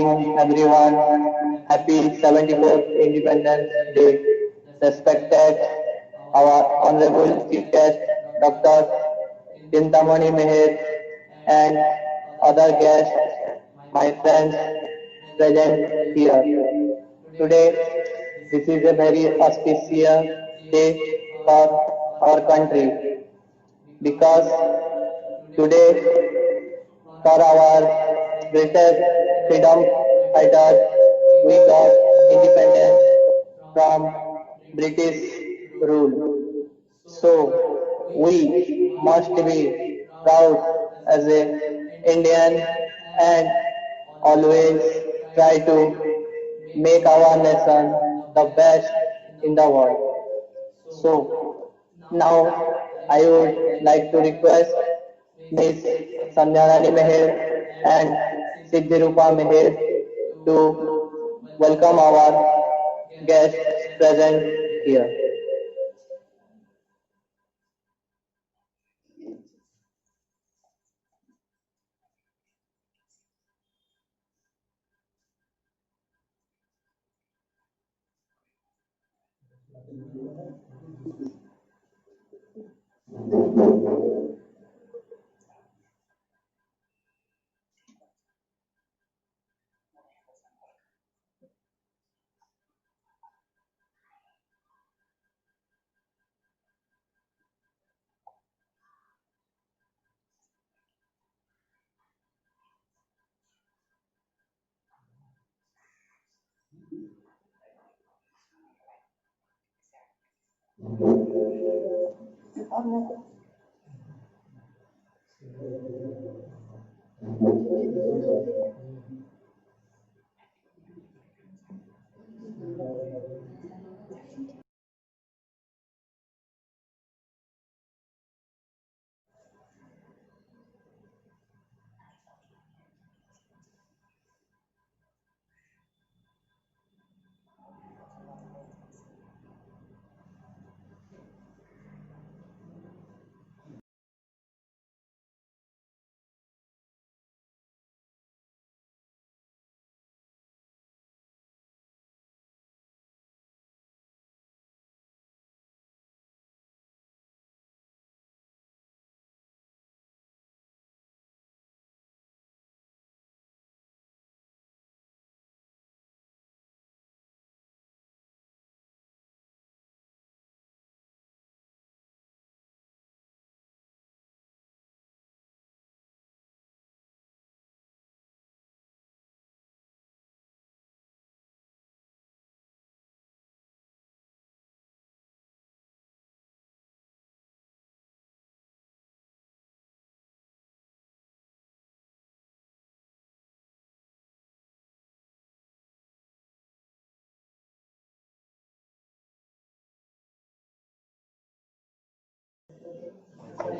morning, everyone. Happy 74th Independence Day. Respected our Honorable Chief Guest, Dr. Chintamani Meher, and other guests, my friends present here. Today, this is a very auspicious day for our country because today, for our greatest freedom fighters, we got independence from British rule. So we must be proud as a Indian and always try to make our nation the best in the world. So now I would like to request Ms. Sandhyarani Meher and Siddhirupa Meher to welcome our guests present here.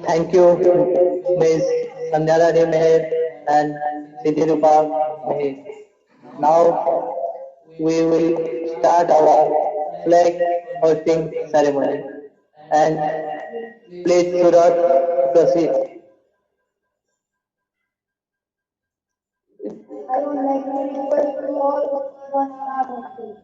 Thank you, Ms. Sandhyarani Meher and Siddhirupa Meher. Now we will start our flag hosting ceremony. And please, Surat, proceed. I would like to request to all workers on our office.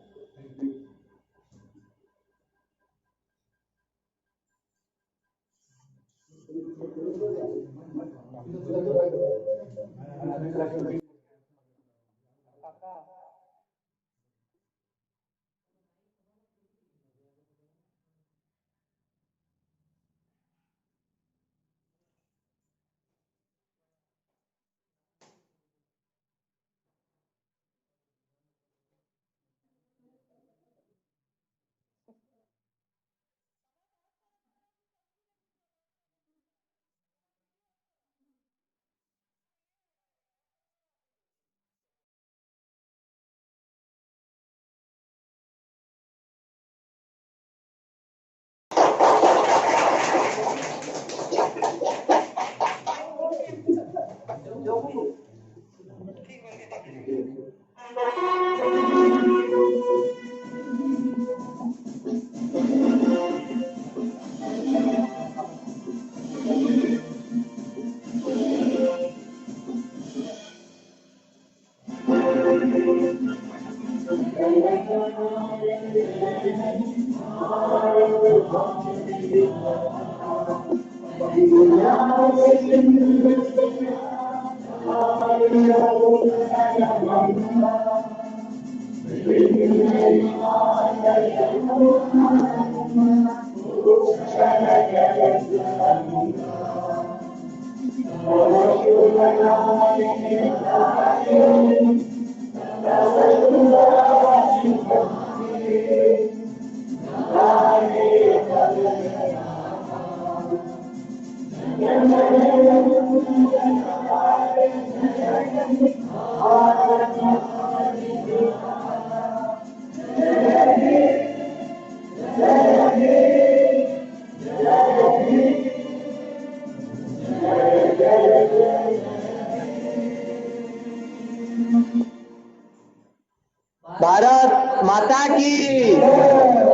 Bharat माता की,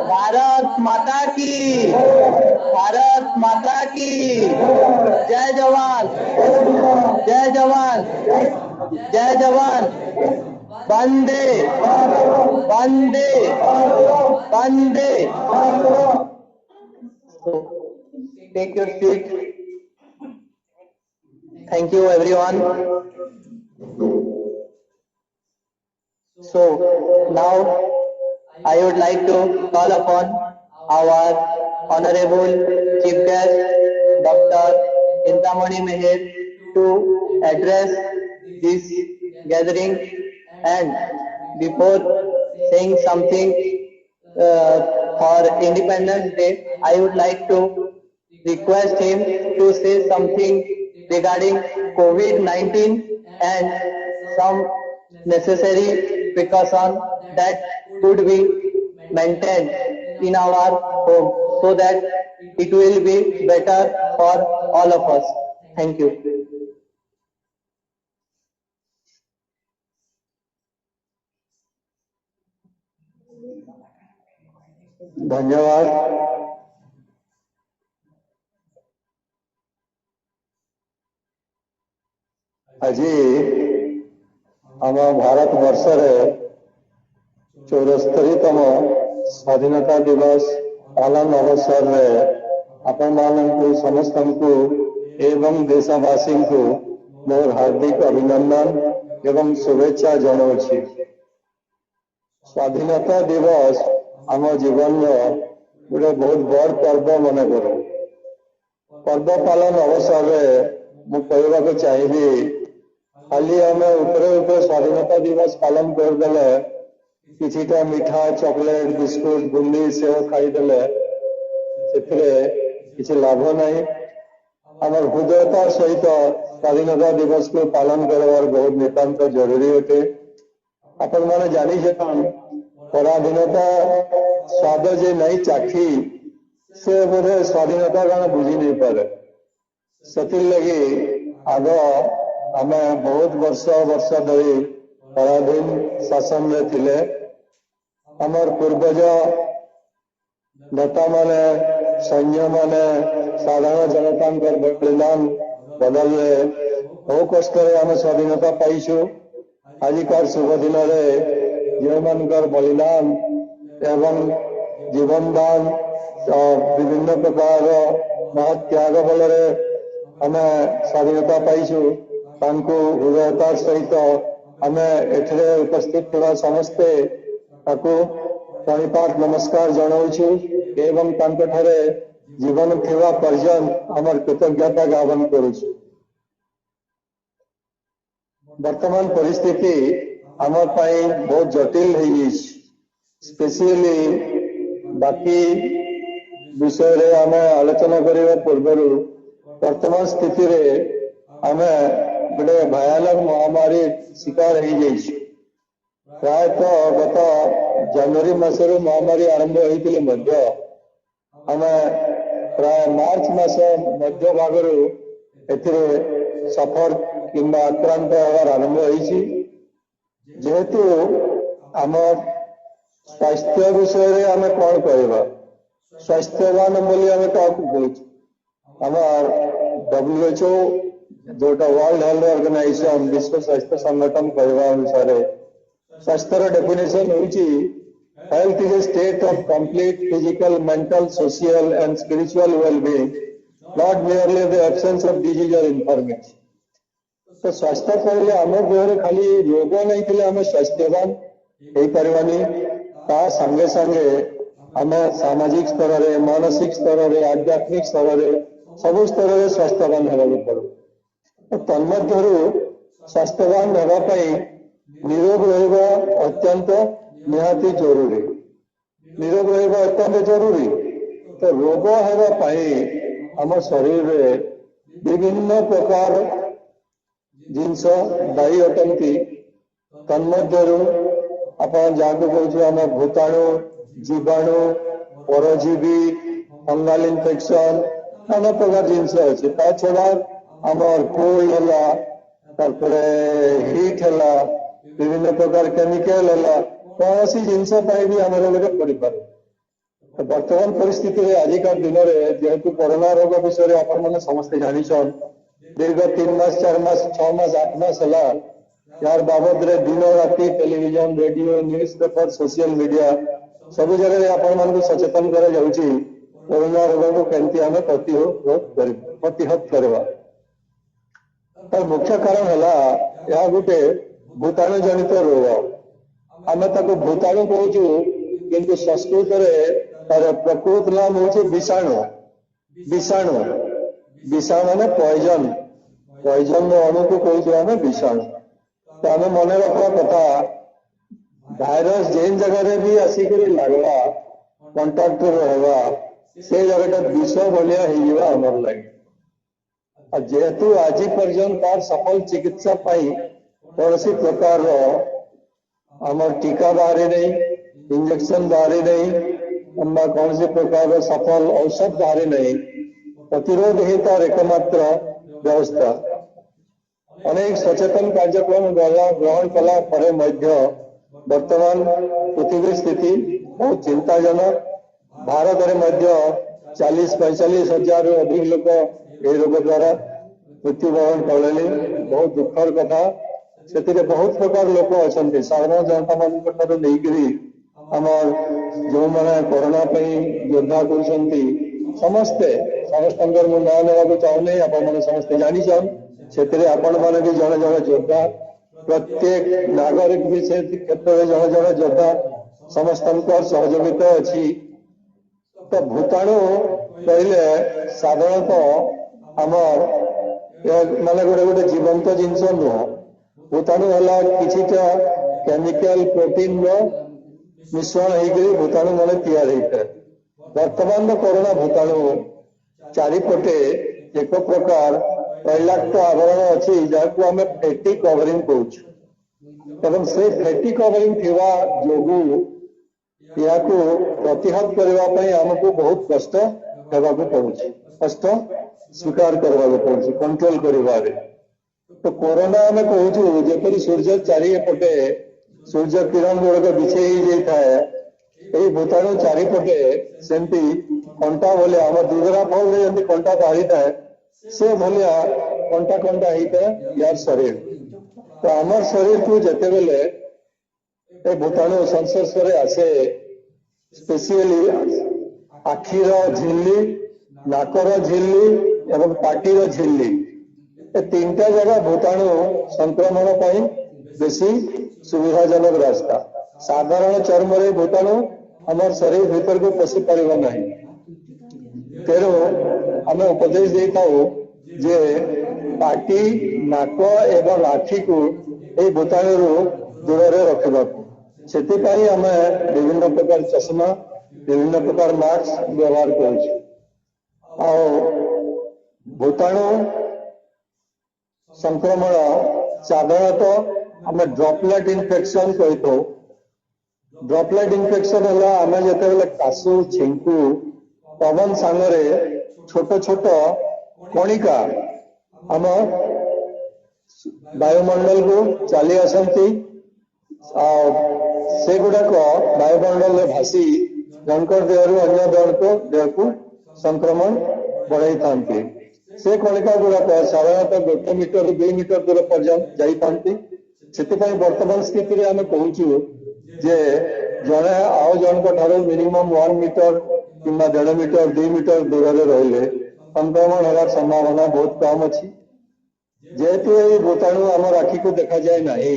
भारत माता की, भारत माता की। जय जवान, जय जवान, जय जवान। वंदे, वंदे, वंदे। Take your seat. Thank you, everyone. So now I would like to call upon our Honorable Chief Guest, Dr. Chintamani Meher, to address this gathering. And before saying something for Independence Day, I would like to request him to say something regarding COVID-19 and some necessary precaution that could be maintained in our home so that it will be better for all of us. Thank you. धन्यवाद। आज आम भारत वर्ष 74तम स्वाधीनता दिवस पालन अवसर में आपण मानू समस्त को एवं देशवासी को मोर हार्दिक अभिनंदन एवं शुभेच्छा जनाऊँगी। स्वाधीनता दिवस आम जीवन गोटे बहुत बड़ पर्व मन कर पर्व पालन अवसर में कहवाक चाहिए खाली आम उपरे स्वाधीनता दिवस पालन करदे किछिटा मिठा चॉकलेट बिस्कुट बुंदी सेव खाईदे से लाभ नहीं। आम हृदयता सहित स्वाधीनता दिवस को पालन करवार बहुत नितांत जरूरी अटे। आपण मैंने जानी पराधीनता स्वाद जे नहीं चाखी से बोधे स्वाधीनता कण बुझी नहीं पारे। से लगी आग आम बहुत वर्ष धरी पराधीन शासन में थिले। आमर पूर्वज नेता माने सैन्य माने साधारण जनता बलिदान बदल बहु कष्ट आम स्वाधीनता पाइछु। आजिकार शुभ दिन जो मानकर बलिदान एवं जीवन दान विभिन्न प्रकार महत् त्याग बल आम स्वाधीनता पाइछु। हृदयतार सहित आम एठे उपस्थित थोड़ा समस्ते प्रणिपात नमस्कार जनाऊँ एवं ठारे जीवन थिवा पर्यंत आमर कृतज्ञता ज्ञापन करुछु। वर्तमान परिस्थिति आमर पाई बहुत जटिल है। स्पेशली बाकी विषय रे आम आलोचना करने पूर्व वर्तमान स्थिति रे आम गोटे भयानक महामारी शिकार हो जाइए। प्रायतः गत जनवरी मसरू महामारी आरंभ होते आम प्राय मार्च मास मध्य भागर सफर कि आक्रांत होवार आरंभ होती। जेहेतु आम स्वास्थ्य विषय आम कौन कह स्वास्थ्यवान बोली आम क्या कहूँ आम WHO जोटा वर्ल्ड हेल्थ ऑर्गेनाइजेशन विश्व स्वास्थ्य संगठन कहवा अनुसार स्वास्थ्यर डेफिनेशन होची health is a state of complete physical mental social and spiritual wellbeing not merely the absence of disease or infirmity. तो स्वास्थ्य कहले आम देह खाली रोग नहीं थे आम स्वास्थ्यवान हो पारानी ता संगे संगे आम सामाजिक स्तर में मानसिक स्तर में आध्यात्मिक स्तर में सब स्तर में स्वास्थ्यवान होगा पड़े तन्मध्य स्वास्थ्यवान होगापी निरोग रहा अत्यंत निहाती जरूरी निरोग रहा अत्यंत जरूरी तो रोग होगापी आम शरीर में विभिन्न प्रकार जिनस दायी अटंती तन्मध्यरु आपण जहाँ कहूँ आम भूताणु जीवाणु परजीवी फंगाल इन्फेक्शन नाना प्रकार जिनस अच्छे ता छड़ा आमर कोल्ड है हिट है विभिन्न प्रकार केमिकल है कौन सी जिनस भी आम रोग पड़ पारे वर्तमान परिस्थिति आजिका दिन में जेहेतु कोरोना रोग विषय आपण मैंने समस्ते जानिछन दीर्घ 3 मास 4 मास 6 मास 8 मास है यार बाबद रे दिन राति television radio news paper social media सब जगह आपण मान सचेतन करा जाउची कोरोना रोग को केमती आम प्रतिहत करवा तार मुख्य कारण है यह गोटे भूताणु जनित रोग आम ताको भूताणु कहूँ किंतु संस्कृत तार प्रकृत नाम हूँ विषाणु विषाणु विषाणु माने पॉइजन पॉइजन अणु को कहते आम विषाणु तो आम मन रखा कथा भाइरस जेन जगह भी आसिक लगला कंटाक्ट रहा से जगह विष भाया आमर लगे जेहेतु आज पर्यंत तार सफल चिकित्सा कौन सी प्रकार आम टीका बाहरी नहीं इंजेक्शन बाहरी नहीं कौन सी प्रकार सफल औषध बाहरी नहीं प्रतिरोध ही तार एकमात्र व्यवस्था अनेक सचेतन कार्यक्रम ग्रहण कला परे मध्य वर्तमान पृथ्वी स्थिति बहुत चिंताजनक भारत में मध्य 40-45 हजार अधिक लोग यह रोग द्वारा मृत्युवरण कले बहुत दुखर कथा से बहुत प्रकार लोक अच्छा साधारण जनता मान आमर जो मैंने कोरोना योद्धा कर समस्ते समस्त मु ना ना चाहूनी आपने समस्ते जानीछन से आपण मैंने भी जड़े जड़े योद्धा प्रत्येक नागरिक भी से क्षेत्र में जड़े जड़े योद्धा समस्त सहयोगिता अच्छी तो भूताणु कहले साधारणतः आमर माने गोटे गोटे जीवंत जिनस नुह भूताणु है किछिटा केमिकल प्रोटीन मिश्रण होकर भूताणु मान या वर्तमान कोरोना भूताणु चारिपटे एक प्रकार तैलाक्त आवरण अच्छी जहाँ आम फैटी कवरिंग कहूँ से फैटी कवरिंग थिवा जोगु या प्रतिहत करने आमको बहुत कष्ट होगा पड़ुछि कष्ट स्वीकार करने पड़ुछि कंट्रोल कर तो कोरोना आम कहूँ जपरी सूर्य चारिपटे सूर्य किरण गुड़क बिछे यही भूताणु चारिपटे सेमती कंटा भाया आम दुधरा फल जमी कंटा बाहरी थाए से भाया कंटा कंटा होता है यार शरीर तो आम शरीर को जिते बेले भूताणु संस्पर्श आसे स्पेशली आखिर झिल्ली नाकर झिल्ली एवं पार्टीर झिल्ली तीन टा जगह भूताणु संक्रमण बेसी सुविधाजनक रास्ता साधारण चर्म रे भूताणु हमार शरीर भीतर को पशि पार ना तेणु आम उपदेश दे जे पाटी नाक एवं आखि को यही भूताणु दूर रखा से आम विभिन्न प्रकार चश्मा विभिन्न प्रकार मास्क व्यवहार कर भूताणु संक्रमण साधारणतः आम ड्रॉपलेट इन्फेक्शन कही ड्रॉपलेट इन्फेक्शन है आम जो काशु छिंकु पवन सांगरे छोट छोट कणिका आम वायुमंडल को चली आसती से गुड़ाक वायुमंडल में भासी जनकर देहरु अन्य देह को संक्रमण बढ़ाई था से कणिका गुड़ाक साधारणतः 1 मीटर 2 मीटर दूर पर्यंत जाती वर्तमान स्थिति आम कहूँ जे जड़े आउ जन मिनिमम 1 मीटर कि 1.5 मीटर 2 मीटर दूर रहिले संक्रमण होगार संभावना बहुत कम अच्छी जेहेतु ये भूताणु आम आखि को देखा जाए नहीं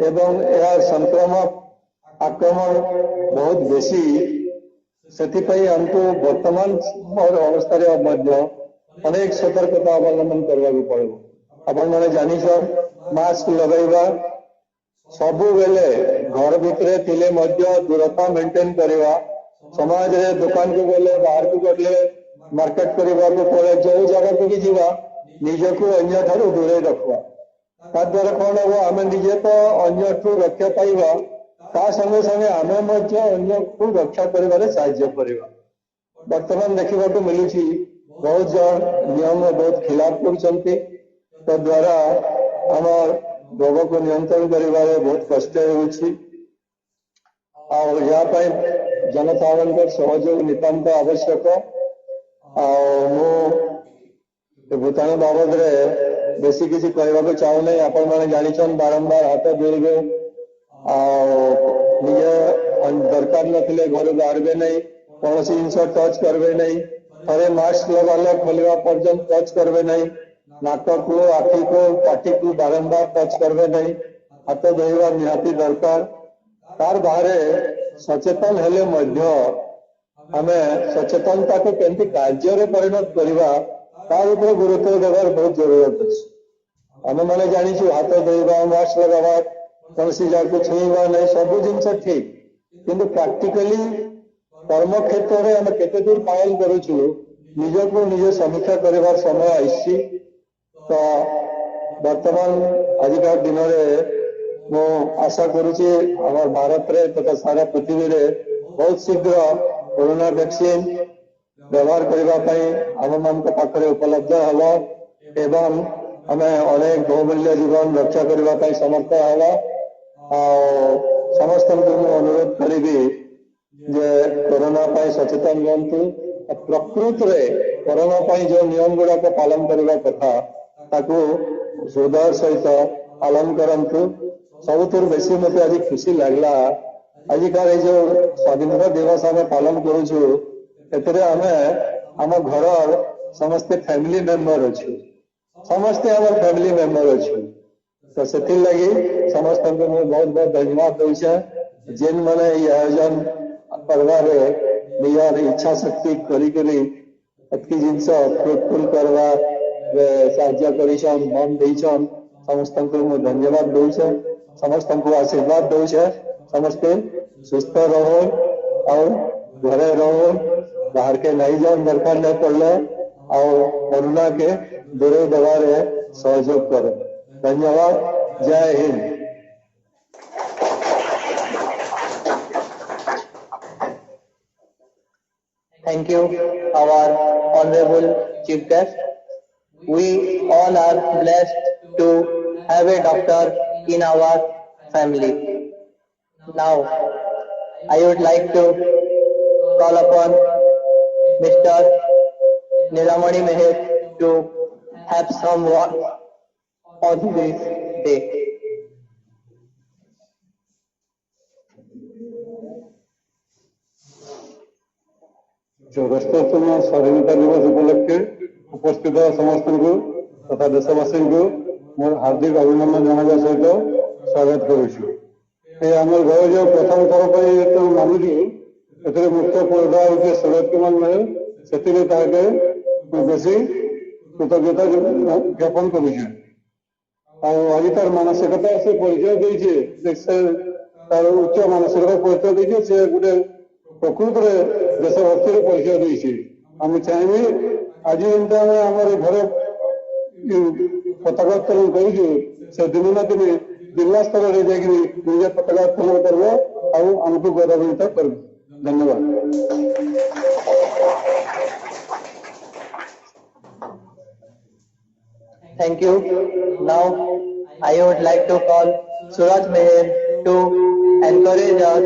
एवं यार संक्रमक आक्रमण बहुत बेसी से हमको वर्तमान अवस्था अनेक सतर्कता अवलंबन करने को पड़ो आपण मैंने जानी मास्क लगेगा सबु बेले घर भितर थिले दूरता मेंटेन करवा समाज रे दुकान को गले बाहर को गले मार्केट करने को पड़े जो जगह को भी जीवा निज को अन्य ठारू दूरे रखवा ताद्वारा कौन हम आम निजे तो अन्य ठू रक्षा पाइबा ता संगे संगे आम अन्य को रक्षा कर बर्तमान देखा मिलूची बहुत जन नियम बहुत खिलाफ कर द्वारा आम रोग को नियंत्रण कर बहुत कष्ट जनता सहयोग नितांत आवश्यक भूताणु बाबद बेसी किसी कहवाक चाहूना आपण मैंने जान बारंबार हाथ जोड़े निजे दरकार नथिले घर बाहर नहीं कौन जिन टच करेंगे नहीं थे मास्क लगाले खोलवा पर्यंत टच करेंगे नहीं नाक को आखि को पाटी को बारंबार टच करेंगे नहीं हाथ धोवा निहाती दरकार तार बाहर सचेतन हेले आम सचेतनता को केमती कार्य परिणत करवा तार ऊपर गुरुत्व देवार बहुत जरूरत अच्छे आम मैंने जानी हाथ धोवा मास्क लगावा कौन सी जगह को छुईवा नहीं सब जिन ठीक किंतु प्रैक्टिकली कर्म क्षेत्र में आम केते दूर पालन करूँ निजको निजे समीक्षा कर समय आई तो वर्तमान आजिका दिन मु आशा करुच्ची भारत रे तथा सारा पृथ्वी रे बहुत शीघ्र कोरोना वैक्सीन व्यवहार करने आम मान पाखे उपलब्ध हवा एवं आम अनेक बहुमूल्य जीवन रक्षा करने समर्थ हवा समस्त अनुरोध करी जे कोरोना सचेतन रुहतु प्रकृत रे कोरोना जो नियम गुड़ाक पालन करने कथा ताकू हृदय सहित पालन करंतु सबुठ बेसी मत आज खुशी लगला आजिकार जो स्वाधीनता दिवस आम पालन करुचु आम घर समस्ते फैमिली मेंबर अच्छु समस्ते आम फैमिली मेंबर अच्छु तो से लगी समस्त को बहुत बहुत धन्यवाद दूचे जेन मैंने ये आयोजन करवार निजार इच्छा शक्ति करी जिनस फ्रुटफुल करवा साहाଯ୍ୟ करिछन मन देइछन समस्त को धन्यवाद दूचे समस्त को आशीर्वाद दूचे समस्ते सुस्थ रहो और घरे रहो बाहर के नहीं जान दरकार नहीं पड़ले और कोरोना के दूर दबारे सहयोग करें धन्यवाद जय Hind Thank you, our honorable chief guest. We all are blessed to have a doctor in our family. Now, I would like to call upon Mr. Nilamani Meher to have some words on this day. चौहत्तरतम स्वाधीनता दिवस उपलक्षे उपस्थित समस्त को तथा देशवासी को मोर हार्दिक अभिनंदन जनावा सहित स्वागत करुछु आम घर जो प्रथम थर पर तो मानुछु ए मुख्य पर्दा हूँ सुरज कुमार मेहर से बेसी कृतज्ञता ज्ञापन करुचे आज तार मानसिकता से परिचय देছে तार उच्च मानसिकता परिचय देছে से गोटे प्रकृत देशभक्ति परिचय देছি आम चाहिए आज जमी आम घर पताका उत्तोलन करूँ से दिन ना दिन जिला स्तर में जाकि निजे पताका उत्तोलन कर आमको गौरवान्वित कर धन्यवाद Thank you. Now, I would like to call Suraj Meher to encourage us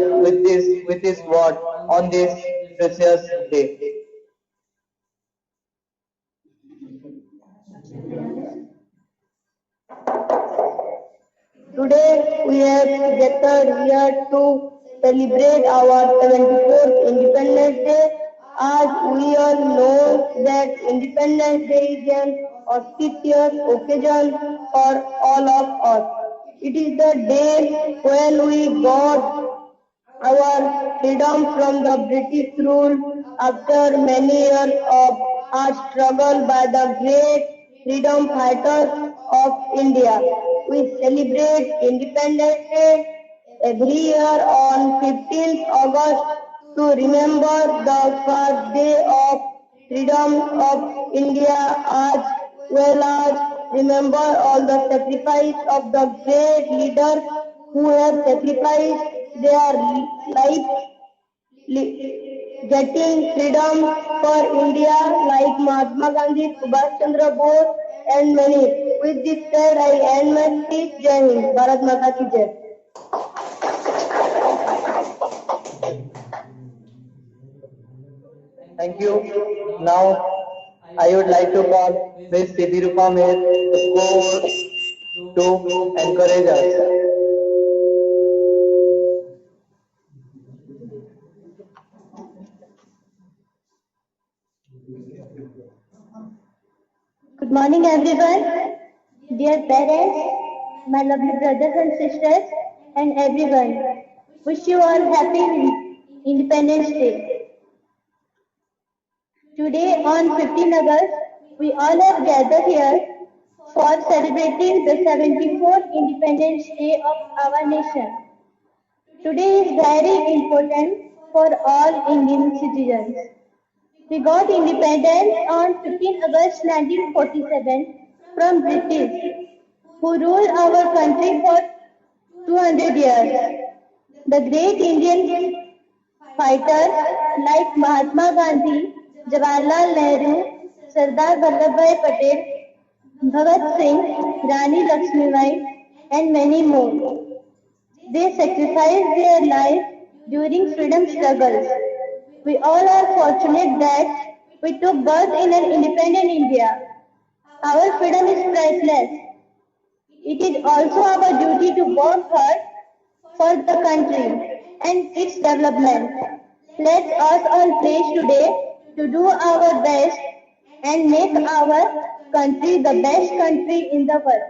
with his word on this precious day. Today we have gathered here to celebrate our 74th Independence Day as we all know that Independence Day is an auspicious occasion for all of us. It is the day when we got our freedom from the British rule after many years of hard struggle by the great freedom fighters of India. We celebrate Independence Day every year on 15th August to remember the first day of freedom of India as well as remember all the sacrifice of the great leaders who have sacrificed their life getting freedom for India like Mahatma Gandhi, Subhash Chandra Bose and many. With this said, I end my speech. Jai Hind. Bharat Mata ki Jai. Thank you. Now, I would like to call Ms. Siddhirupa Mer to encourage us. Good morning, everyone. Dear parents, my lovely brothers and sisters, and everyone. Wish you all happy Independence Day. Today, on 15 August, we all have gathered here for celebrating the 74th Independence Day of our nation. Today is very important for all Indian citizens. We got independence on 15 August 1947 from British, who ruled our country for 200 years. The great Indian fighters like Mahatma Gandhi, Jawaharlal Nehru, Sardar Vallabhbhai Patel, Bhagat Singh, Rani Lakshmibai, and many more. They sacrificed their lives during freedom struggles. We all are fortunate that we took birth in an independent India. Our freedom is priceless. It is also our duty to work hard for the country and its development. Let us all pledge today to do our best and make our country the best country in the world.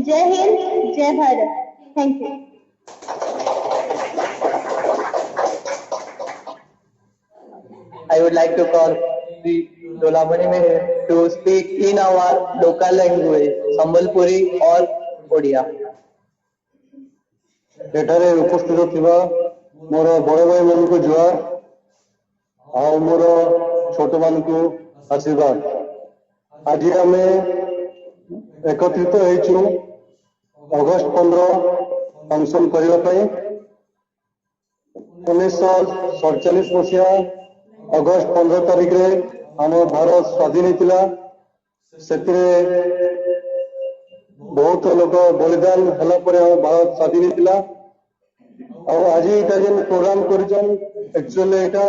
Jai Hind, Jai Bharat. Thank you. I would like to call Sri Dolamani Meher to speak in our local language, Sambalpuri or Odia. ଏଠାରେ ଉପସ୍ଥିତ ଥିବା ମୋର ବଡ଼ ଭାଇମାନଙ୍କୁ ଜୁହାର ଆଉ ମୋର ଛୋଟମାନଙ୍କୁ ଆଶୀର୍ବାଦ। ଆଜି ଆମେ ଏକତ୍ରିତ ହେଇଛୁ ଅଗଷ୍ଟ 15 ଫଙ୍କସନ୍ କରିବା ପାଇଁ। 1947 ମସିହା ଅଗଷ୍ଟ 15 ତାରିଖରେ ଆମ ଭାରତ ସ୍ୱାଧୀନ ହେଇଥିଲା। ସେଥିରେ ବହୁତ ଲୋକ ବଳିଦାନ ହେଲା ପରେ ଆମ ଭାରତ ସ୍ୱାଧୀନ ହେଇଥିଲା। ଆଉ ଆଜି ଏଇଟା ଯେନ୍ ପ୍ରୋଗ୍ରାମ କରିଛନ୍ ଆକ୍ଚୁଆଲି ଏଇଟା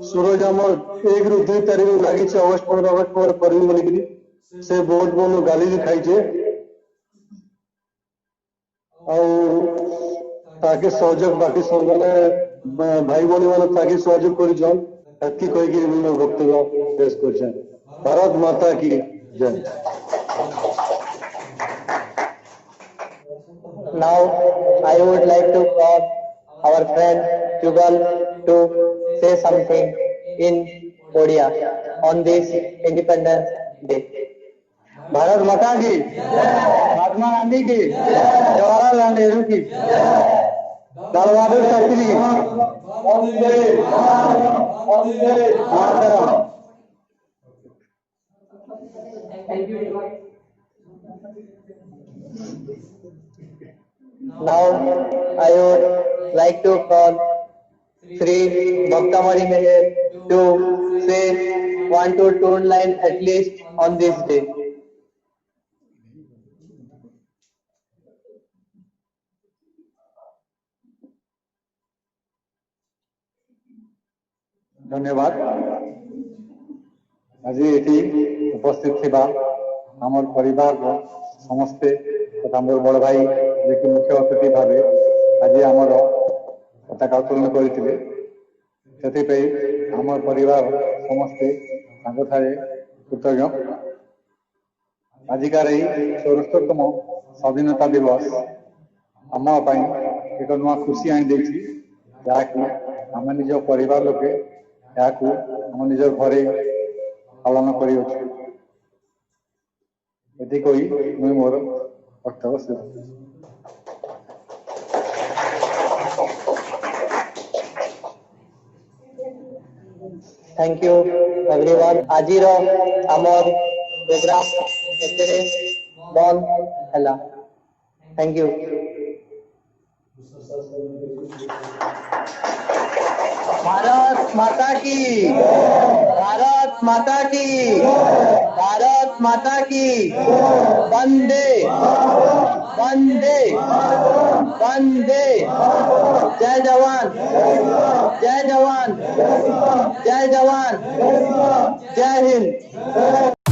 ସୁରଜ ଆମର 1 ରୁ 2 ତାରିଖ ଲାଗିଛି ଅଗଷ୍ଟ 15 କରିବି ବୋଲିକିରି ସେ ବହୁତ ବହୁତ ଗାଲି ବି ଖାଇଛେ ଆଉ ତାକେ ସହଯୋଗ ବାକି ମାନେ ଭାଇ ଭଉଣୀ ମାନେ ତାକେ ସହଯୋଗ କରିଛନ୍ ଏତିକି କହିକିରି ମୁଁ ମୋ ବକ୍ତବ୍ୟ ପେଶ କରିଛେଁ। ଭାରତ ମାତା କି ଜୟ। Now, I would like to call our friend Jugal to say something in Odia on this Independence Day. Bharat माता की महात्मा गांधी की जवाहरलाल नेहरू की लाल बहादुर शास्त्री मातरम। Now, I would like to call Sri Bhaktamari Meher to say 1 to 2 lines at least on this day. धन्यवाद। आज ये उपस्थित थिबा आमर परिवार समस्ते तथा मोर बड़ भाई जे कि मुख्य अतिथि भावे आज आमर पताका उत्तोलन करते ସେଥିପାଇଁ ଆମ ପରିବାର ସମସ୍ତେ ତାଙ୍କଠାରେ କୃତଜ୍ଞ। ଆଜିକାର ଏହି 74ତମ ସ୍ୱାଧୀନତା ଦିବସ ଆମ ପାଇଁ ଏକ ନୂଆ ଖୁସି ଆଣିଦେଇଛି, ଯାହାକି ଆମେ ନିଜ ପରିବାର ଲୋକେ ଏହାକୁ ଆମ ନିଜ ଘରେ ପାଳନ କରିଅଛୁ। ଏତିକି କହି ମୁଁ ମୋର ବକ୍ତବ୍ୟ ଶେଷ କରୁଛି। Thank you everyone. ଆଜିର ଆମର ପ୍ରୋଗ୍ରାମ ଏଥିରେ ବନ୍ଦ ହେଲା। Thank you. भारत माता की, भारत माता की, भारत माता की, वंदे वंदे वंदे। जय जवान, जय जवान, जय जवान, जय हिंद।